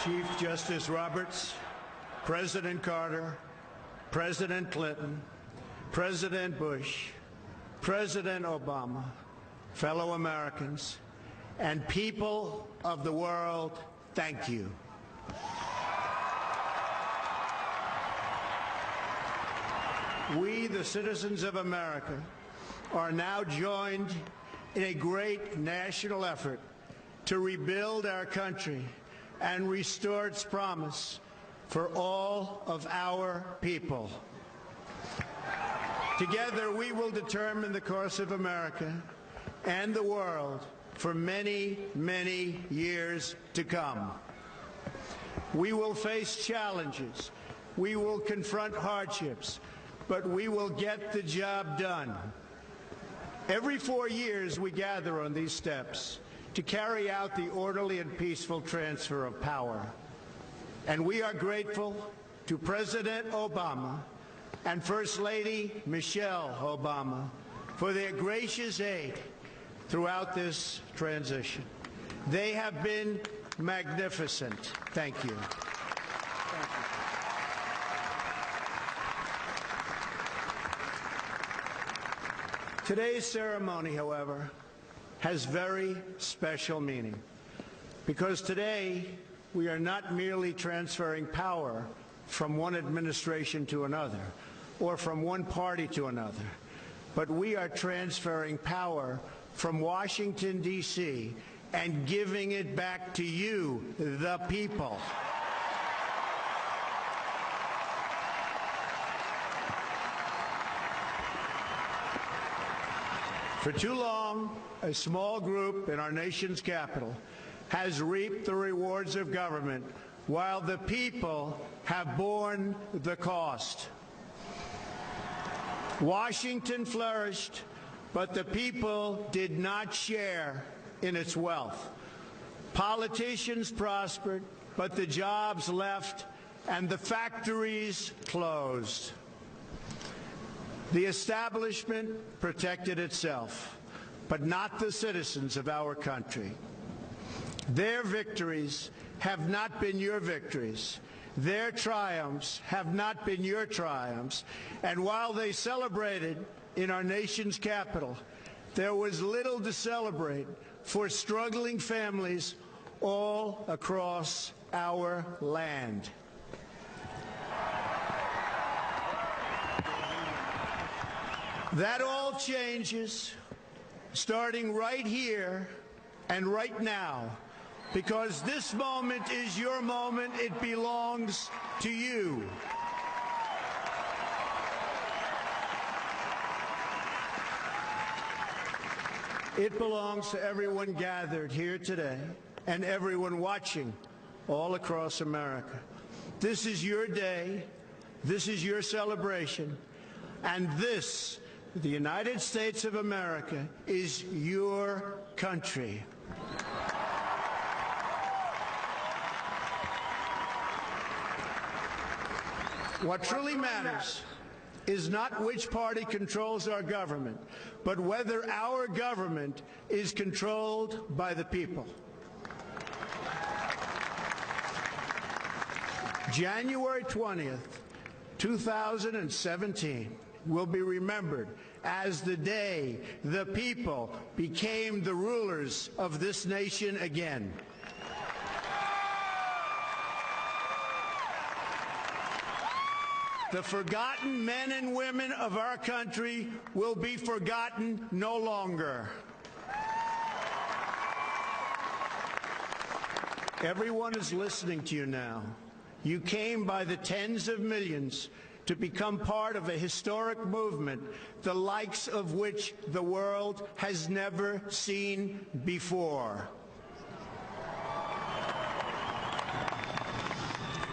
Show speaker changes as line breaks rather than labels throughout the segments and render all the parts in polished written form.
Chief Justice Roberts, President Carter, President Clinton, President Bush, President Obama, fellow Americans, and people of the world, thank you. We, the citizens of America, are now joined in a great national effort to rebuild our country and restore its promise for all of our people. Together, we will determine the course of America and the world for many, many years to come. We will face challenges. We will confront hardships, but we will get the job done. Every 4 years, we gather on these steps to carry out the orderly and peaceful transfer of power. And we are grateful to President Obama and First Lady Michelle Obama for their gracious aid throughout this transition. They have been magnificent. Thank you. Thank you. Today's ceremony, however, has very special meaning, because today we are not merely transferring power from one administration to another or from one party to another, but we are transferring power from Washington, D.C., and giving it back to you, the people. For too long, a small group in our nation's capital has reaped the rewards of government while the people have borne the cost. Washington flourished, but the people did not share in its wealth. Politicians prospered, but the jobs left and the factories closed. The establishment protected itself, but not the citizens of our country. Their victories have not been your victories. Their triumphs have not been your triumphs. And while they celebrated in our nation's capital, there was little to celebrate for struggling families all across our land. That all changes starting right here and right now, because this moment is your moment. It belongs to you. It belongs to everyone gathered here today and everyone watching all across America. This is your day. This is your celebration. And this, the United States of America, is your country. What truly matters is not which party controls our government, but whether our government is controlled by the people. January 20th, 2017 will be remembered as the day the people became the rulers of this nation again. The forgotten men and women of our country will be forgotten no longer. Everyone is listening to you now. You came by the tens of millions to become part of a historic movement, the likes of which the world has never seen before.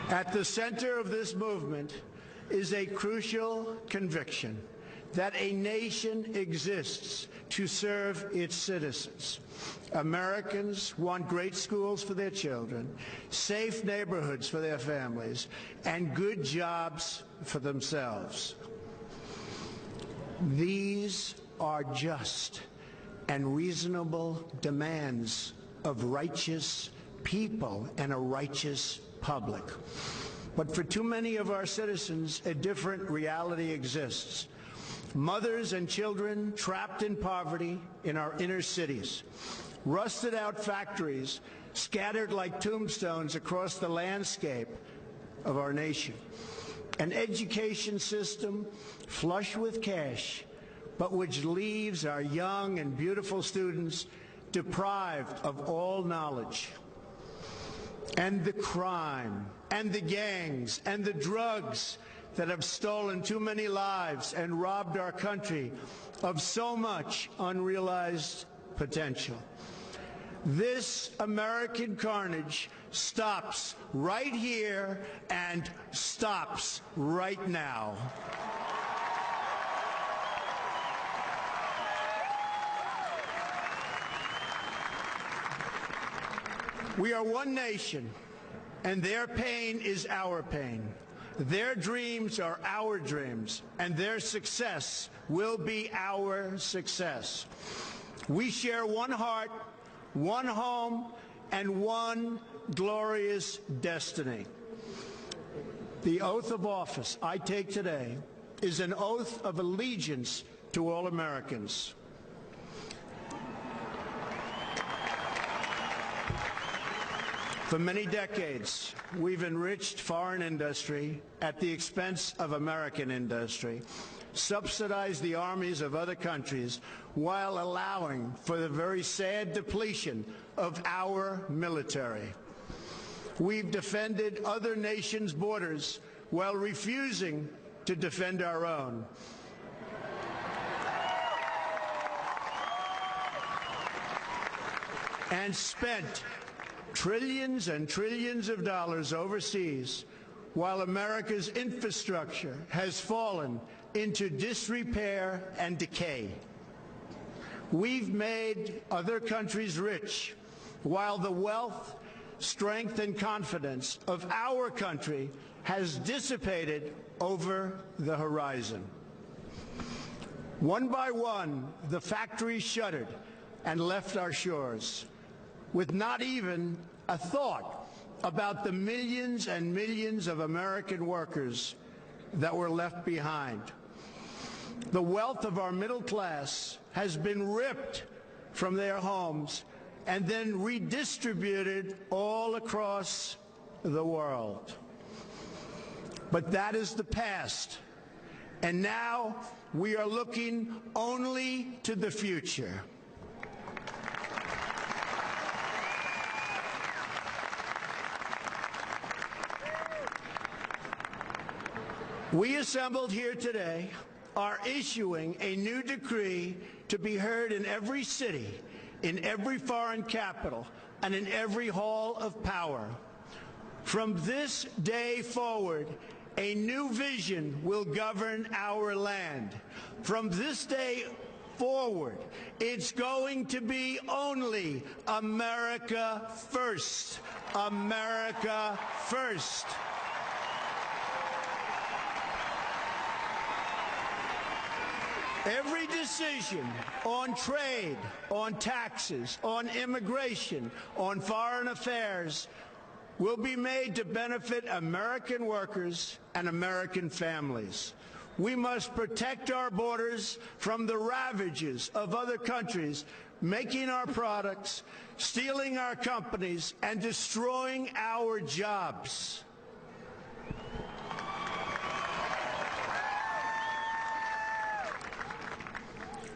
At the center of this movement is a crucial conviction that a nation exists to serve its citizens. Americans want great schools for their children, safe neighborhoods for their families, and good jobs for themselves. These are just and reasonable demands of righteous people and a righteous public. But for too many of our citizens, a different reality exists. Mothers and children trapped in poverty in our inner cities, rusted out factories scattered like tombstones across the landscape of our nation, an education system flush with cash, but which leaves our young and beautiful students deprived of all knowledge. And the crime, and the gangs, and the drugs that have stolen too many lives and robbed our country of so much unrealized potential. This American carnage stops right here and stops right now. We are one nation, and their pain is our pain. Their dreams are our dreams, and their success will be our success. We share one heart, one home, and one glorious destiny. The oath of office I take today is an oath of allegiance to all Americans. For many decades, we've enriched foreign industry at the expense of American industry, subsidized the armies of other countries while allowing for the very sad depletion of our military. We've defended other nations' borders while refusing to defend our own. And spent trillions and trillions of dollars overseas while America's infrastructure has fallen into disrepair and decay. We've made other countries rich while the wealth, strength, and confidence of our country has dissipated over the horizon. One by one, the factories shuttered and left our shores, with not even a thought about the millions and millions of American workers that were left behind. The wealth of our middle class has been ripped from their homes and then redistributed all across the world. But that is the past, and now we are looking only to the future. We assembled here today are issuing a new decree to be heard in every city, in every foreign capital, and in every hall of power. From this day forward, a new vision will govern our land. From this day forward, it's going to be only America first. America first. Every decision on trade, on taxes, on immigration, on foreign affairs will be made to benefit American workers and American families. We must protect our borders from the ravages of other countries, making our products, stealing our companies, and destroying our jobs.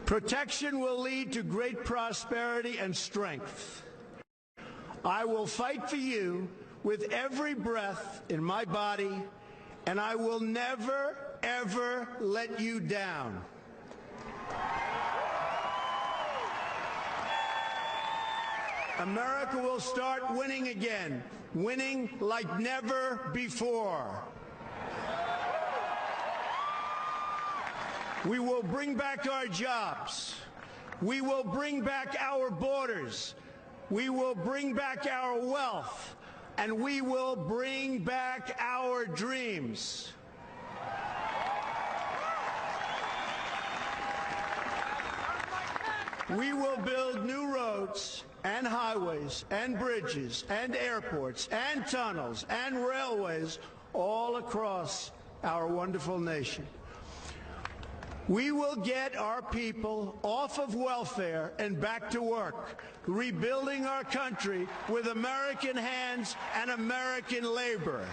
Protection will lead to great prosperity and strength. I will fight for you with every breath in my body, and I will never, ever let you down. America will start winning again, winning like never before. We will bring back our jobs. We will bring back our borders. We will bring back our wealth. And we will bring back our dreams. We will build new roads and highways and bridges and airports and tunnels and railways all across our wonderful nation. We will get our people off of welfare and back to work, rebuilding our country with American hands and American labor.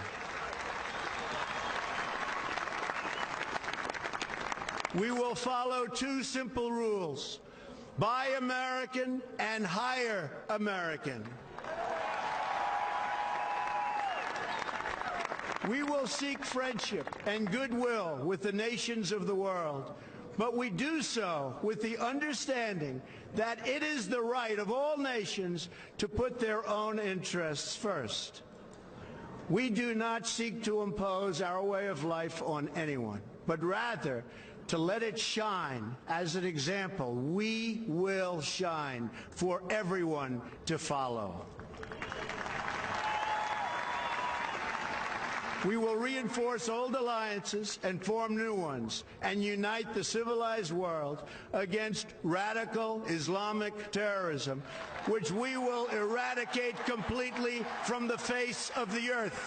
We will follow two simple rules: buy American and hire American. We will seek friendship and goodwill with the nations of the world, but we do so with the understanding that it is the right of all nations to put their own interests first. We do not seek to impose our way of life on anyone, but rather to let it shine as an example. We will shine for everyone to follow. We will reinforce old alliances and form new ones and unite the civilized world against radical Islamic terrorism, which we will eradicate completely from the face of the earth.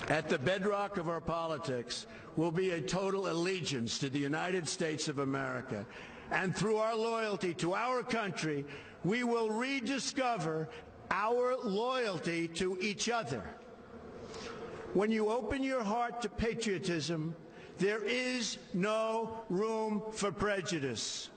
At the bedrock of our politics will be a total allegiance to the United States of America. And through our loyalty to our country, we will rediscover our loyalty to each other. When you open your heart to patriotism, there is no room for prejudice.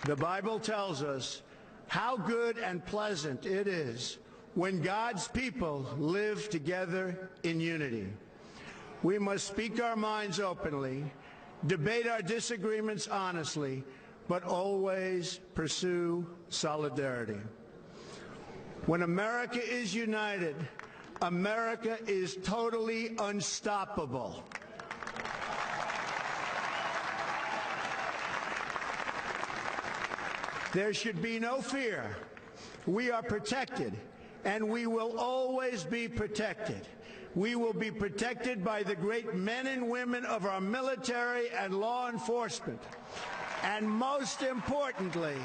The Bible tells us how good and pleasant it is when God's people live together in unity. We must speak our minds openly, debate our disagreements honestly, but always pursue solidarity. When America is united, America is totally unstoppable. There should be no fear. We are protected, and we will always be protected. We will be protected by the great men and women of our military and law enforcement. And most importantly,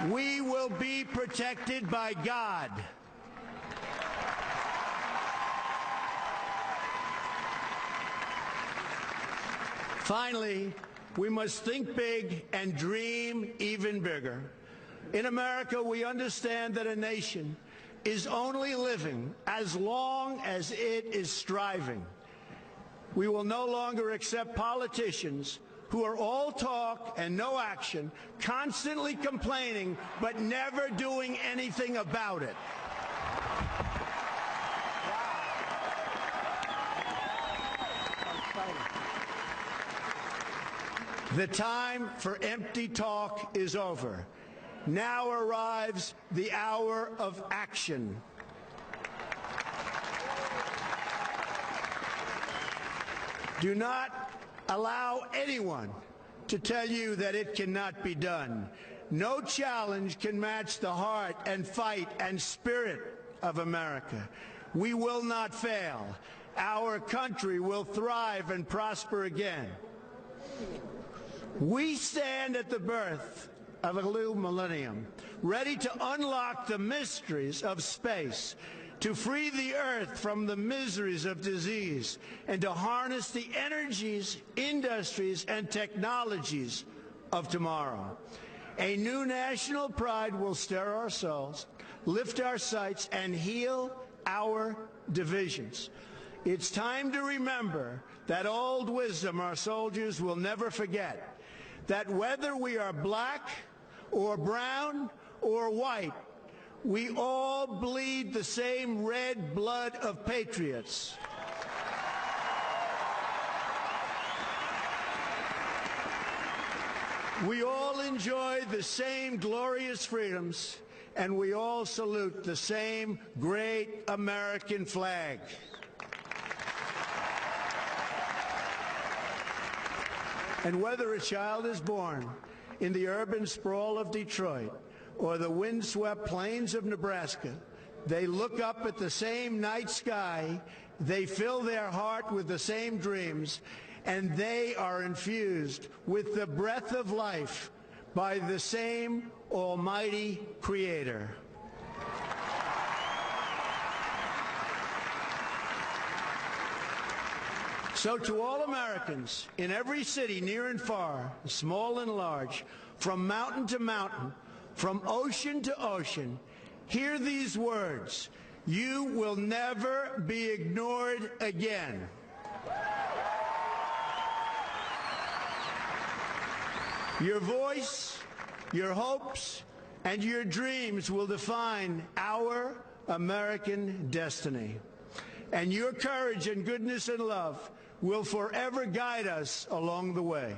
we will be protected by God. Finally, we must think big and dream even bigger. In America, we understand that a nation is only living as long as it is striving. We will no longer accept politicians who are all talk and no action, constantly complaining but never doing anything about it. The time for empty talk is over. Now arrives the hour of action. Do not allow anyone to tell you that it cannot be done. No challenge can match the heart and fight and spirit of America. We will not fail. Our country will thrive and prosper again. We stand at the birth of a new millennium, ready to unlock the mysteries of space, to free the earth from the miseries of disease, and to harness the energies, industries, and technologies of tomorrow. A new national pride will stir our souls, lift our sights, and heal our divisions. It's time to remember that old wisdom our soldiers will never forget, that whether we are black or brown or white, we all bleed the same red blood of patriots. We all enjoy the same glorious freedoms, and we all salute the same great American flag. And whether a child is born in the urban sprawl of Detroit or the windswept plains of Nebraska, they look up at the same night sky, they fill their heart with the same dreams, and they are infused with the breath of life by the same almighty Creator. So to all Americans in every city, near and far, small and large, from mountain to mountain, from ocean to ocean, hear these words: you will never be ignored again. Your voice, your hopes, and your dreams will define our American destiny. And your courage and goodness and love will forever guide us along the way.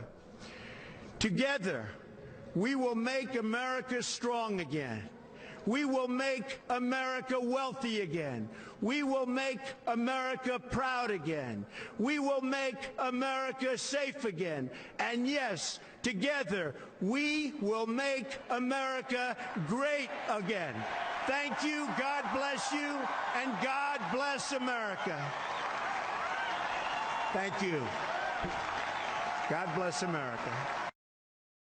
Together, we will make America strong again. We will make America wealthy again. We will make America proud again. We will make America safe again. And yes, together, we will make America great again. Thank you, God bless you, and God bless America. Thank you. God bless America.